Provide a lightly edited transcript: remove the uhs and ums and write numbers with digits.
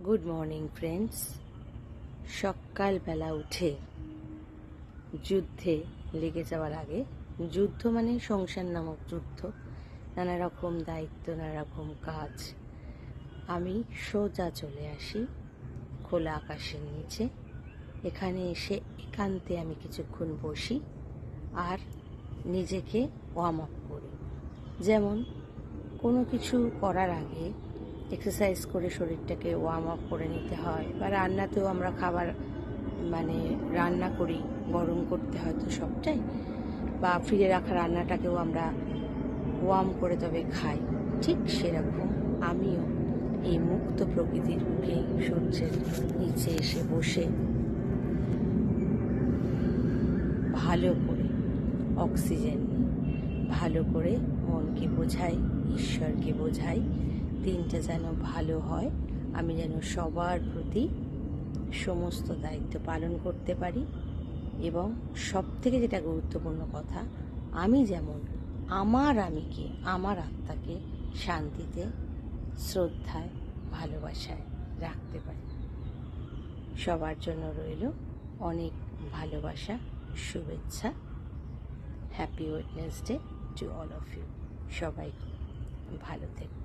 Good morning friends. সকালবেলা উঠে যুদ্ধে লেগে যাওয়ার আগে, যুদ্ধ মানে সংসার নামক যুদ্ধ, নানা রকম দায়িত্ব, নানা রকম কাজ, আমি সোজা চলে আসি খোলা আকাশের নিচে। এখানে এসে একান্তে আমি কিছুক্ষণ বসি আর নিজেকে ওয়ার্ম আপ করি। যেমন কোনো কিছু করার আগে এক্সারসাইজ করে শরীরটাকে ওয়ার্ম আপ করে নিতে হয়, বা রান্নাতেও আমরা খাবার রান্না করি, গরম করতে হয় তো সবটাই, বা ফ্রিজে রাখা রান্নাটাকেও আমরা ওয়ার্ম করে তবে খাই। ঠিক সেরকম আমিও এই মুক্ত প্রকৃতির বুকে সূর্যের নিচে এসে বসে ভালো করে অক্সিজেন নিই, ভালো করে মনকে বোঝাই, ঈশ্বরকে বোঝাই, দিনটা যেন ভালো হয়, আমি যেন সবার প্রতি সমস্ত দায়িত্ব পালন করতে পারি, এবং সব থেকে যেটা গুরুত্বপূর্ণ কথা, আমি যেমন আমার আত্মাকে শান্তিতে, শ্রদ্ধায়, ভালোবাসায় রাখতে পারি। সবার জন্য রইল অনেক ভালোবাসা, শুভেচ্ছা। Happy Wednesday to all of you. সবাই ভালো থেকো।